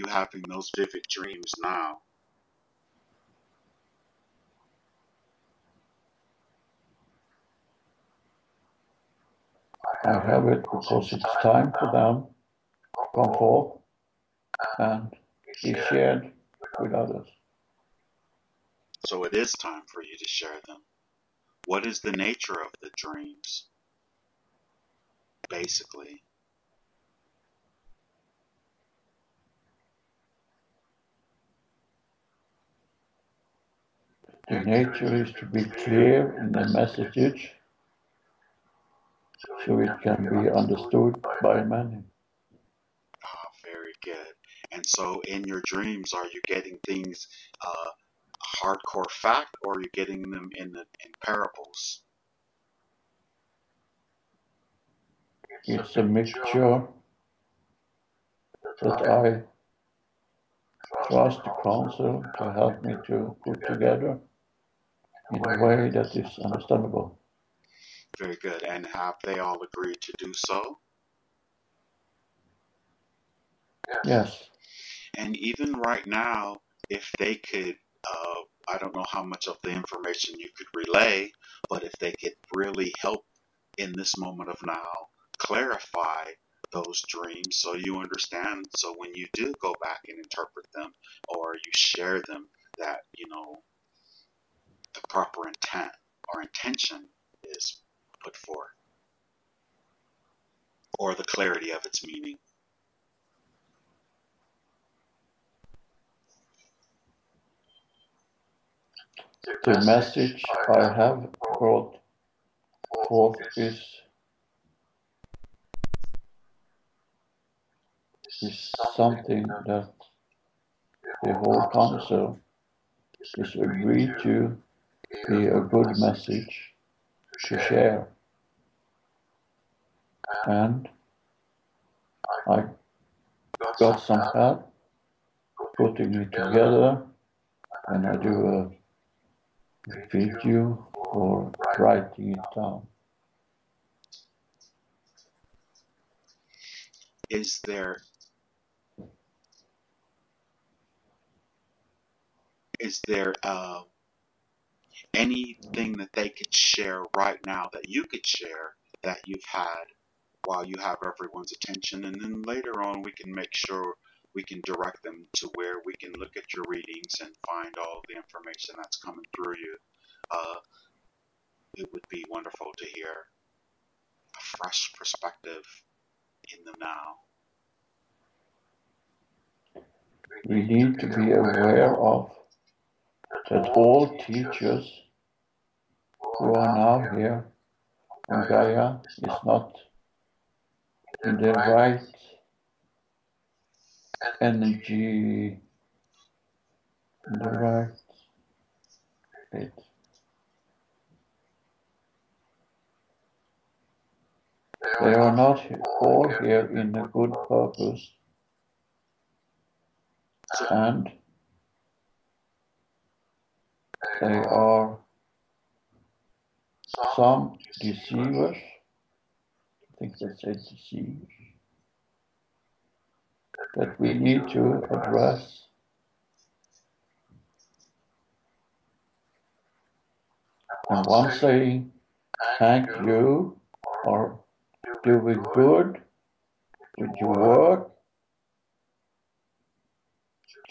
you having those vivid dreams now? I have it because it's time for them to come forth and be shared with others. So it is time for you to share them. What is the nature of the dreams, basically? The nature is to be clear in the message so it can be understood by many. Ah, very good. And so in your dreams, are you getting things hardcore fact, or are you getting them in parables? It's a mixture that I trust the council to help me to put together in a way that is understandable. Very good. And have they all agreed to do so? Yes. And even right now, if they could, I don't know how much of the information you could relay, but if they could really help in this moment of now, clarify those dreams so you understand, so when you do go back and interpret them or you share them, that, you know, the proper intent or intention is put forth, or the clarity of its meaning. The message I have brought forth is something that the whole council is agreed to be a good message to share. And I got some help putting it together when I do a video or writing it down. Is there anything that they could share right now that you could share that you've had while you have everyone's attention, and then later on we can make sure we can direct them to where we can look at your readings and find all the information that's coming through you. It would be wonderful to hear a fresh perspective in them now. We need to be aware of that all teachers who are now here on Gaia is not in the right energy, in the right state. They are not all here in a good purpose, and they are some deceivers, I think they say deceivers, that we need to address. And one saying, thank you, or doing good with your work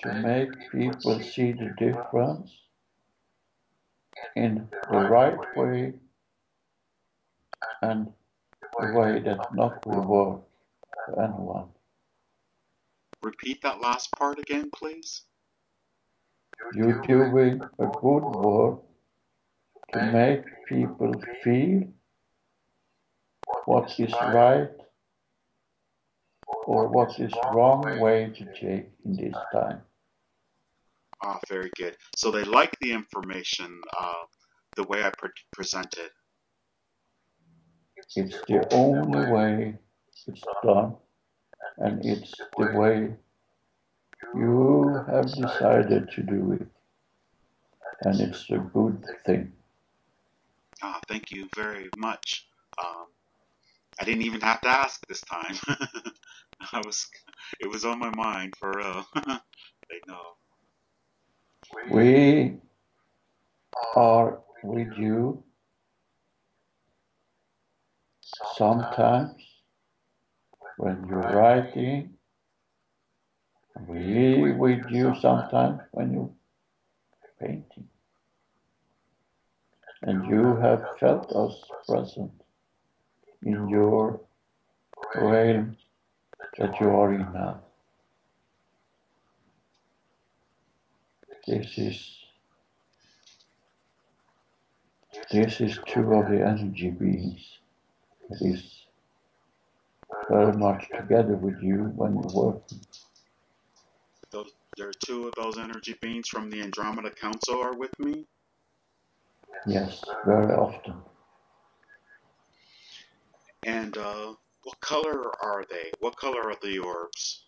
to make people see the difference in the right way and the way that not will work for anyone. Repeat that last part again, please. You're doing a good work to make people feel what is right or what is wrong way to take in this time. Ah, very good. So they like the information, the way I presented. It's the only way it's done, and it's the way you have decided to do it, and it's a good thing. Ah, thank you very much. I didn't even have to ask this time. I was, it was on my mind for real. They know. We are with you sometimes when you're writing. We with you sometimes when you're painting. And you have felt us present in your realm that you are in now. This is two of the energy beings that is very much together with you when you're working. There are two of those energy beings from the Andromeda Council are with me. Yes, very often. And what color are they? What color are the orbs?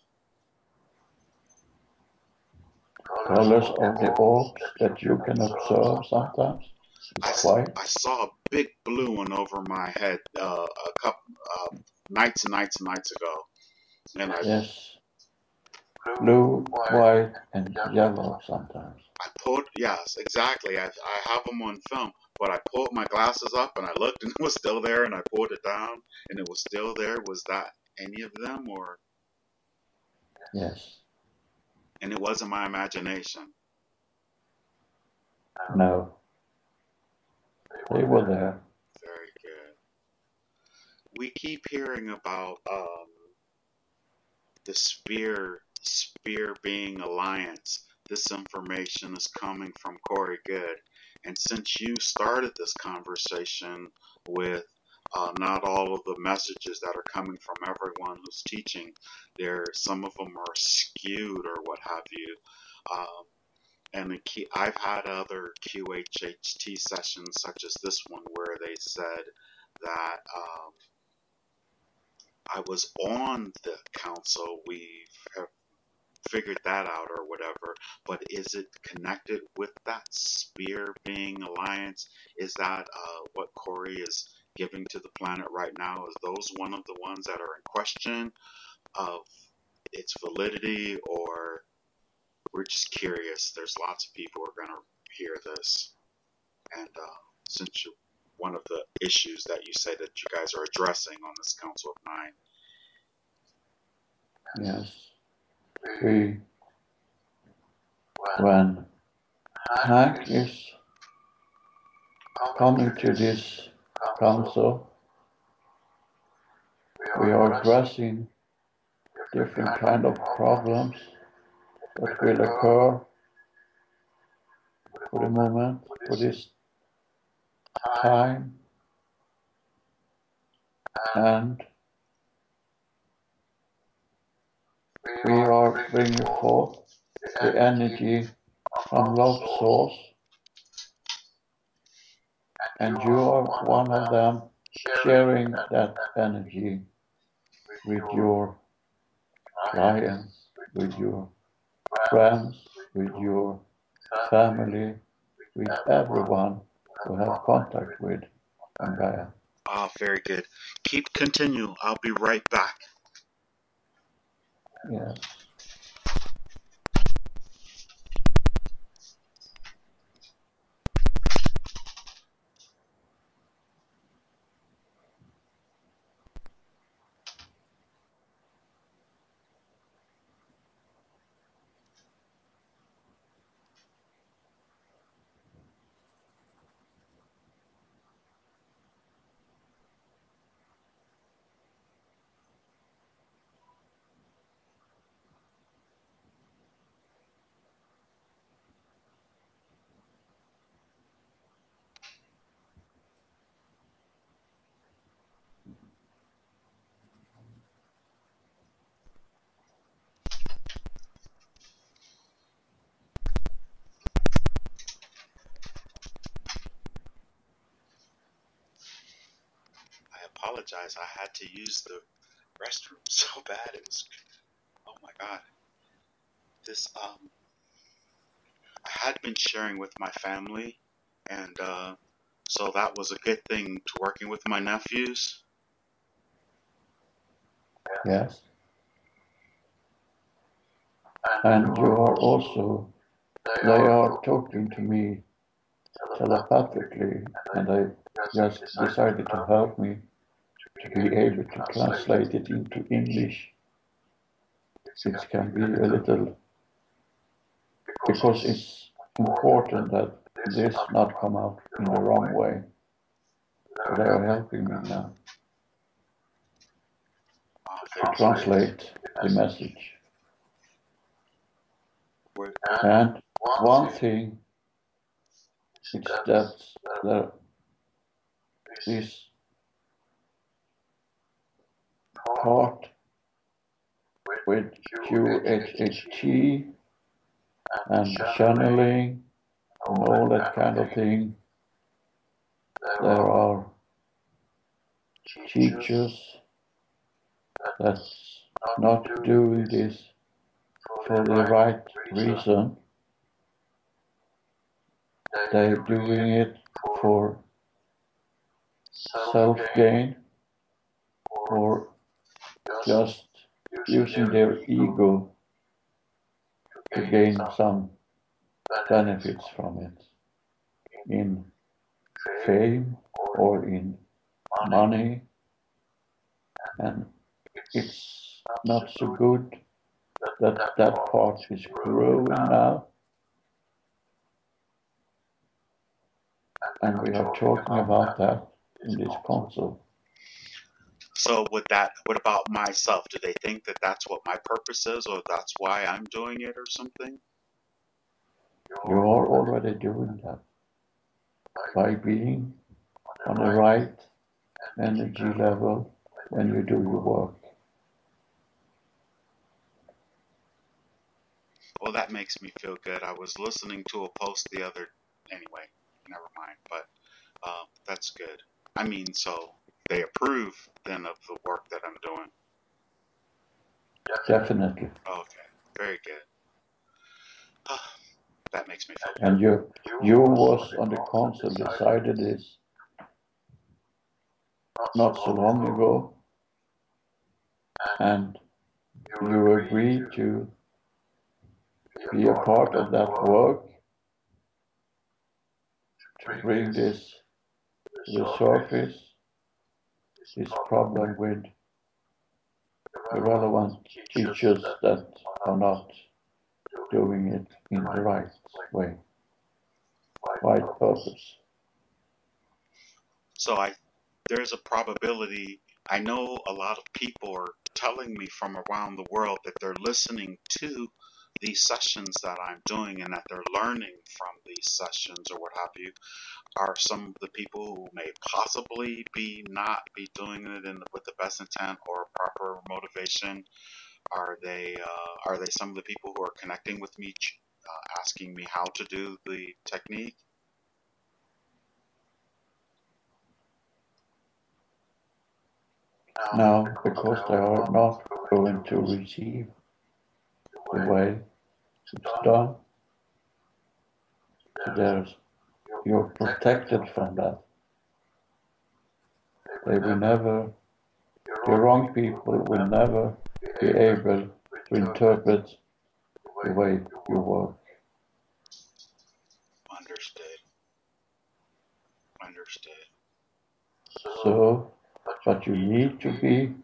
Colors of the orbs that you can observe sometimes is white. I saw a big blue one over my head a couple nights and nights and nights ago. And Yes, blue, white, and yellow sometimes. I pulled, yes, exactly. I have them on film, but I pulled my glasses up and I looked and it was still there, and I pulled it down and it was still there. Was that any of them, or? Yes. And it wasn't my imagination. No. They were there. Very good. We keep hearing about the Spear Being Alliance. This information is coming from Corey Good. And since you started this conversation with not all of the messages that are coming from everyone who's teaching, some of them are skewed or what have you. And I've had other QHHT sessions such as this one where they said that I was on the council. We have figured that out or whatever, but is it connected with that Spear Being Alliance? Is that what Corey is giving to the planet right now? Is those one of the ones that are in question of its validity, or we're just curious? There's lots of people who are going to hear this, and since one of the issues that you say that you guys are addressing on this Council of Nine. Yes. When Hank is coming to this council, we are addressing different kind of problems that will occur for the moment, for this time, and we are bringing forth the energy from love source, and you are one of them, sharing that energy with your clients, with your friends, with your family, with everyone who have contact with Gaia. Ah, very good. Continue. I'll be right back. Yes. I apologize. I had to use the restroom so bad. It was, oh my God. This, I had been sharing with my family, and so that was a good thing to working with my nephews. Yes. And you are also, they are talking to me telepathically, and they just decided to help me to be able to translate it into English. It can be a little, because it's important that this not come out in the wrong way. So they are helping me now to translate the message. And one thing is that there is part with QHHT and channeling and all that kind of thing. There are teachers that's not doing this for the right reason. They're doing it for self-gain or just using their ego to gain some benefits from it, in fame or in money, and it's not so good that that part is growing now. And we are talking about that in this console. So what about myself? Do they think that that's what my purpose is, or that's why I'm doing it, or something? You are already doing that by being on the right energy level when you do your work. Well, that makes me feel good. I was listening to a post anyway, never mind, but that's good. I mean, so they approve then of the work that I'm doing. Definitely. Okay, very good. That makes me feel good. And you was on the console decided this not so long ago, and you agreed to be a part of that work to bring this to the surface, this problem with the relevant teachers that are not doing it in the right way, right purpose. So there's a probability. I know a lot of people are telling me from around the world that they're listening to these sessions that I'm doing and that they're learning from these sessions or what have you. Are some of the people who may possibly not be doing it with the best intent or proper motivation? Are they some of the people who are connecting with me, asking me how to do the technique? No, because they are not going to receive the way it's done. So you're protected from that. They will never, the wrong people will never be able to interpret the way you work. Understood. Understood. So, but you need to be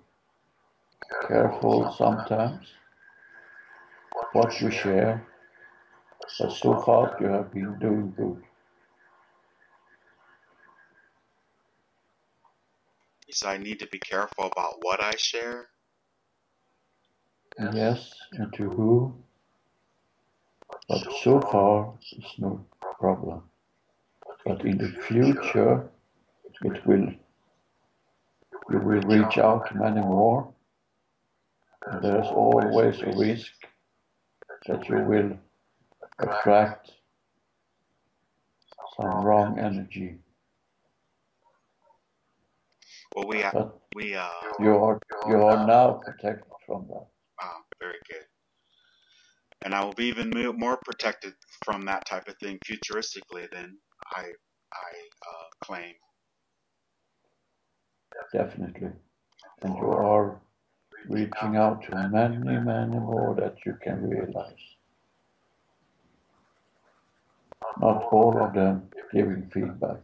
careful sometimes what you share, but so far you have been doing good. So I need to be careful about what I share? Yes, and to who, but so far it's no problem. But in the future, you will reach out to many more. And there's always a risk that you will attract some wrong energy. Well, you are now protected from that. Very good. And I will be even more protected from that type of thing futuristically than I claim. Definitely. And you are reaching out to many, many more that you can realize. Not all of them giving feedback,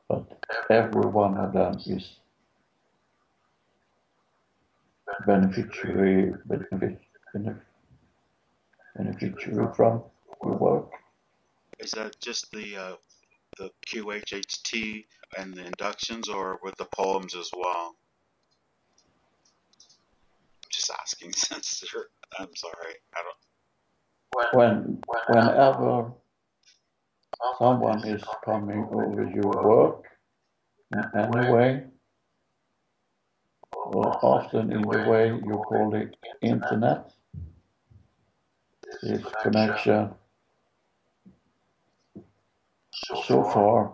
but every one of them is beneficiary from your work. Is that just the QHHT and the inductions, or with the poems as well? I'm just asking since I'm sorry. I don't. Whenever someone is coming over your work in any way, or often in the way you call the internet, this connection so far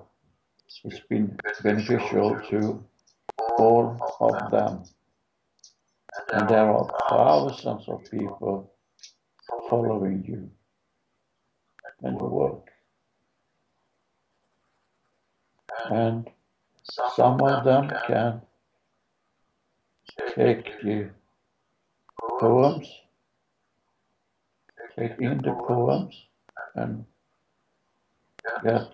has been beneficial to all of them. And there are thousands of people following you and your work. And some of them can take the poems, take in the poems and get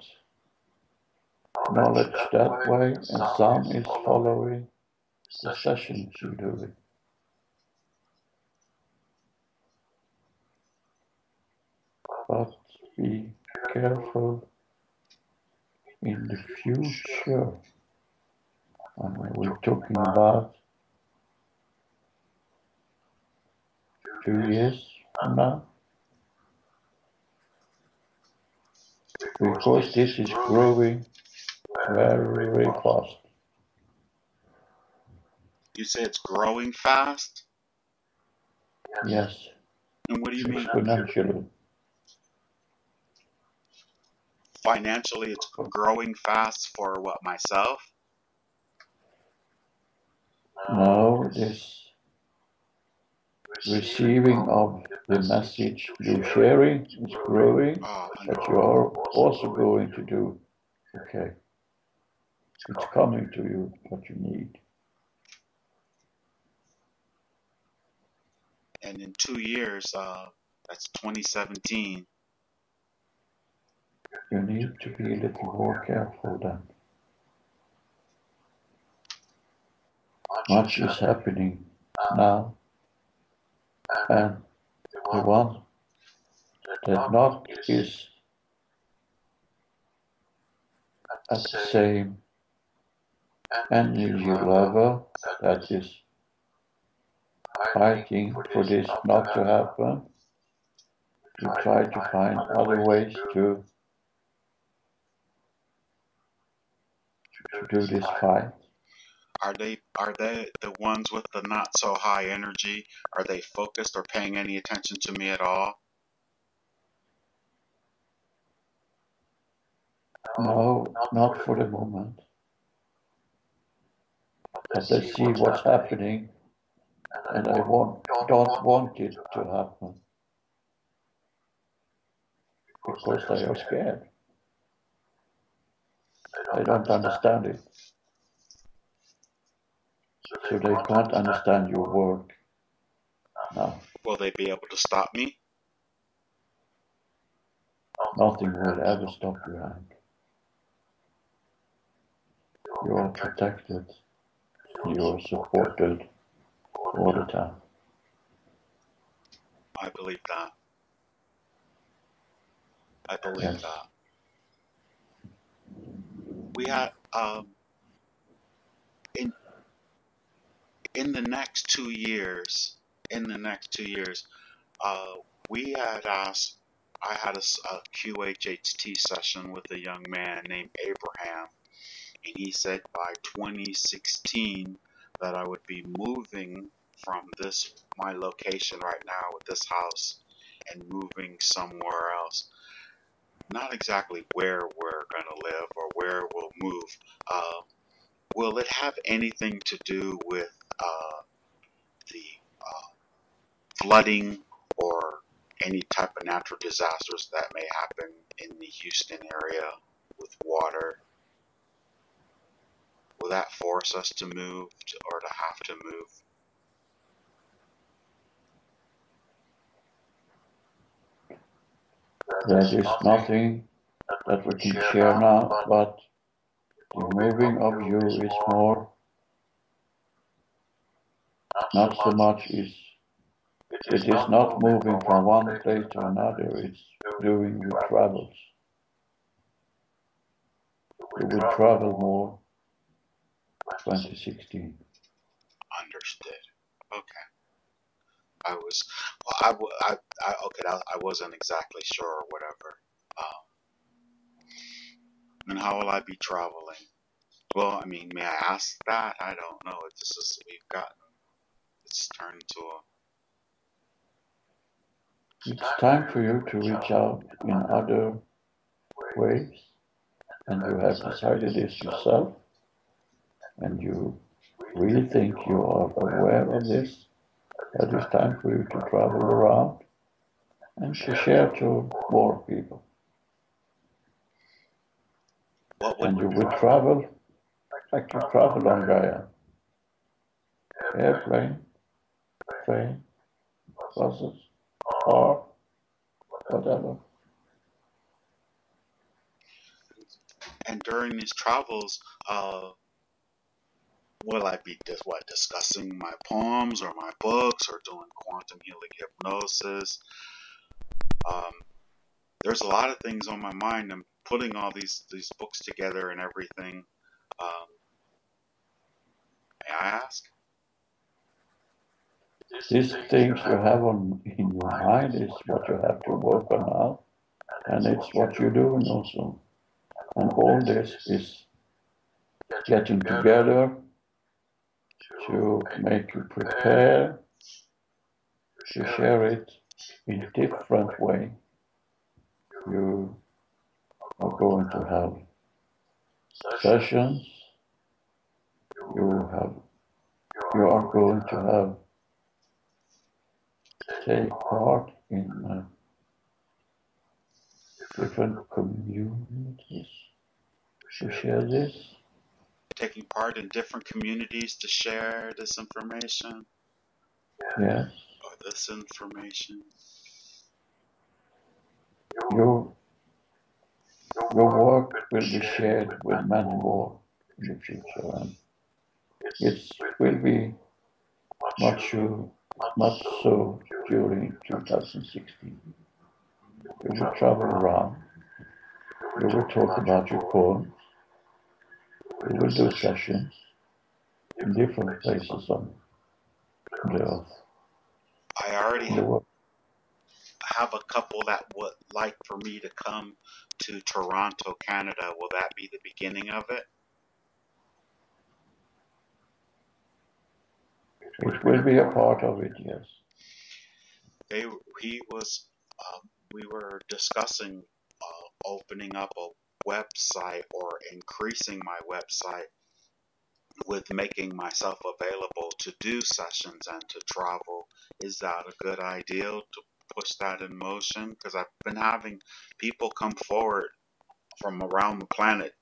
knowledge that way, and some is following the sessions you do. But be careful in the future. And we're talking about 2 years from now. Because this is growing very, very fast. You say it's growing fast? Yes. And what do you mean? Exponentially. Financially, it's growing fast for what, myself? No, this receiving of the message you're sharing is growing, but you are also going to do, okay, it's coming to you what you need. And in 2 years, that's 2017. You need to be a little more careful then. Much is happening now, and the one that not is at the same energy level, that is fighting for this not to happen, to try to find other ways to do this fight. Are they the ones with the not so high energy? Are they focused or paying any attention to me at all? No, not for the moment. But they see what's happening, and they don't want it to happen. Because they are scared. They don't understand it. So they can't understand your work now. Will they be able to stop me? Nothing will ever stop you, Hank. You are protected. You are supported all the time. I believe that. I believe Yes. that. We had in the next 2 years. We had asked. I had a QHHT session with a young man named Abraham, and he said by 2016 that I would be moving from my location right now with this house and moving somewhere else. Not exactly where we're going to live or where we'll move. Will it have anything to do with the flooding or any type of natural disasters that may happen in the Houston area with water? Will that force us to move or to have to move? That is nothing that we can share now, but the moving of you is more, not so much it is not moving from one place to another, it's doing with travels. You will travel more 2016. Understood. Okay. I wasn't exactly sure or whatever. And how will I be traveling? Well, I mean, may I ask that? I don't know. It's turned into a. It's time for you to reach out in other ways, and you have decided this yourself, and you really think you are aware of this. That it's time for you to travel around and to share to more people. And you will travel like you travel on Gaia. Airplane, train, buses, car, whatever. And during these travels, will I be discussing my poems or my books or doing quantum healing hypnosis? There's a lot of things on my mind. I'm putting all these books together and everything. May I ask? These things you have in your mind is what you have to work on now, and it's what you're doing also. And all this is getting together to make you prepare to share it in different way. You are going to have sessions. You are going to have take part in different communities to share this. Taking part in different communities to share this information. Yes. Or this information. Your work will be shared with many more in the future, and it will be much so during 2016. You will travel around. You will talk about your poems. You will do sessions in different places on the earth. I already have a couple that would like for me to come to Toronto, Canada. Will that be the beginning of it? It will be a part of it, yes. We were discussing opening up a website or increasing my website with making myself available to do sessions and to travel. Is that a good idea to push that in motion? Because I've been having people come forward from around the planet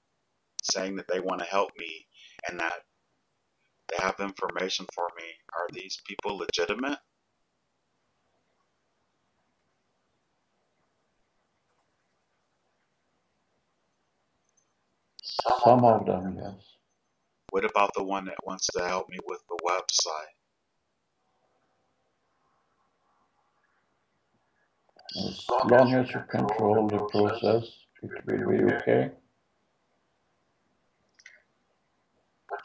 saying that they want to help me and that they have information for me. Are these people legitimate? Some of them, yes. What about the one that wants to help me with the website? As long as you control the process, it will be okay.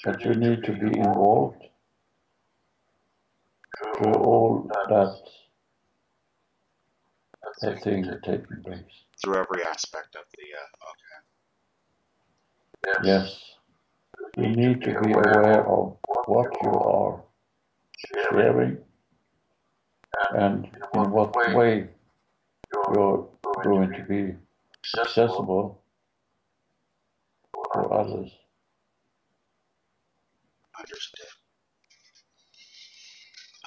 But you need to be involved through all that thing taking place. Through every aspect of the, okay. Yes. You need to be aware of what you are sharing and in what way you're going to be accessible for others. Understood.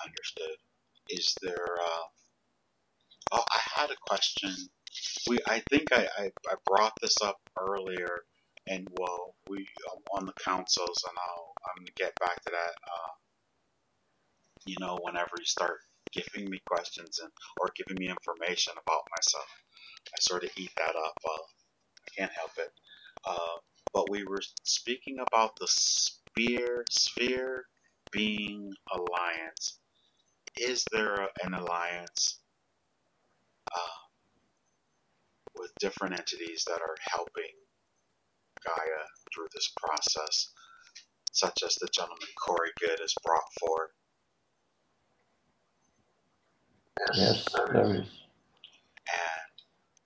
Understood. Is there, oh, I had a question. I think I brought this up earlier, and well, we on the councils, and I'm gonna get back to that. Whenever you start giving me questions and or giving me information about myself. I sort of eat that up. I can't help it. But we were speaking about the sphere being alliance. Is there an alliance with different entities that are helping Gaia through this process, such as the gentleman Corey Good has brought forth? Yes, there is. And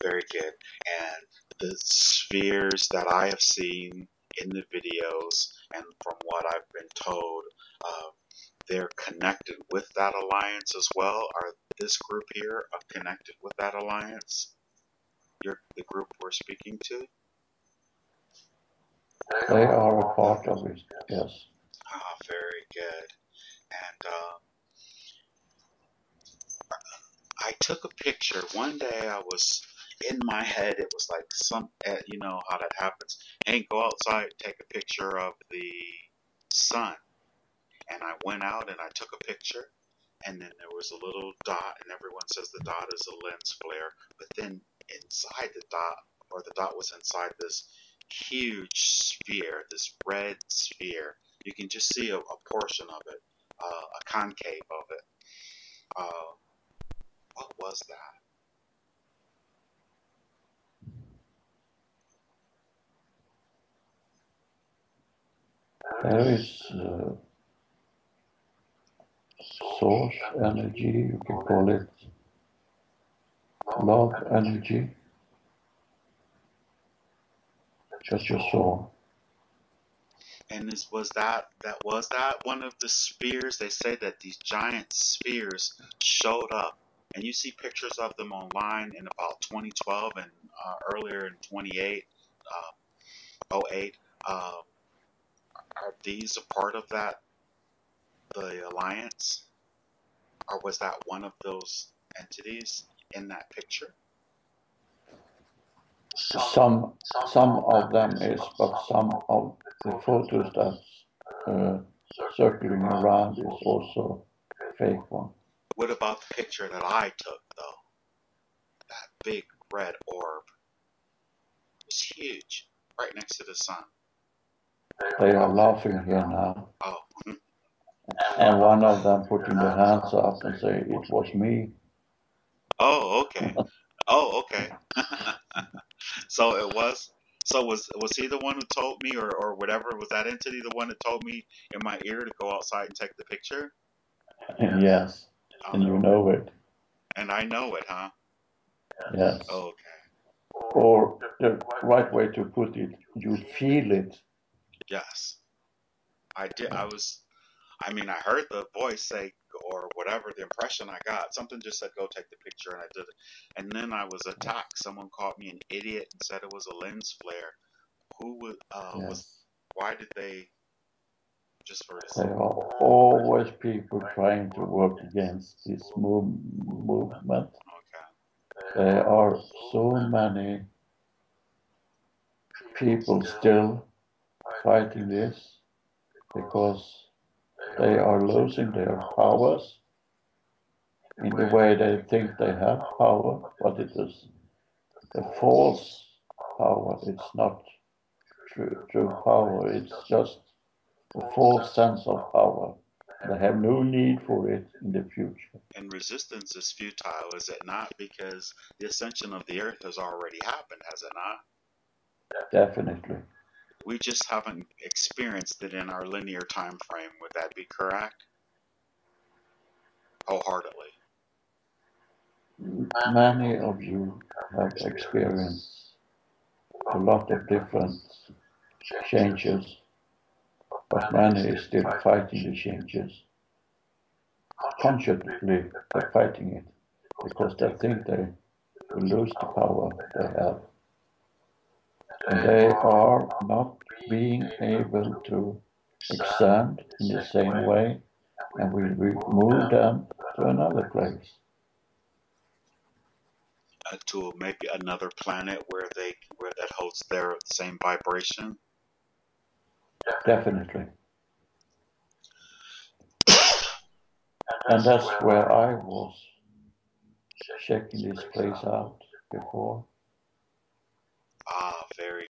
very good. And the spheres that I have seen in the videos and from what I've been told, they're connected with that alliance as well. Are this group here connected with that alliance? The group we're speaking to? They are a part of it, yes. Ah, very good. And I took a picture. One day I was in my head, it was like you know how that happens. Hey, go outside, take a picture of the sun. And I went out and I took a picture. And then there was a little dot, and everyone says the dot is a lens flare. But then inside the dot, or the dot was inside this huge sphere, this red sphere. You can just see a portion of it, a concave of it. What was that? There is source energy, you can call it love energy, that you saw. And was that one of the spheres? They say that these giant spheres showed up, and you see pictures of them online in about 2012 and earlier in 28, 08. Are these a part of that, the alliance, or was that one of those entities in that picture? Some of them is, but some of the photos that's circling around is also fake one. What about the picture that I took, though? That big red orb. It was huge, right next to the sun. They are laughing here now. Oh. And one of them putting their hands up and say, it was me. Oh, okay. Oh, okay. So it was. So was he the one who told me, or whatever? Was that entity the one that told me in my ear to go outside and take the picture? Yes, and you know it. And I know it, huh? Yes. Okay. Or the right way to put it, you feel it. Yes. I did. I mean, I heard the voice say, or whatever, the impression I got, something just said, go take the picture, and I did it. And then I was attacked. Someone called me an idiot and said it was a lens flare. Who would, Yes. why did they, just for this? There are always people trying to work against this movement. Okay. There are so many people still fighting this because they are losing their powers in the way they think they have power, but it is a false power. It's not true power. It's just a false sense of power. They have no need for it in the future. And resistance is futile, is it not? Because the ascension of the earth has already happened, has it not? Definitely. We just haven't experienced it in our linear time frame. Would that be correct? Wholeheartedly. Many of you have experienced a lot of different changes, but many is still fighting the changes. Consciously, they're fighting it because they think they will lose the power they have. And they are not being able to expand in the same way, and we move them to another place. To maybe another planet where that holds their same vibration. Definitely. And that's where I was checking this place out before. Ah, very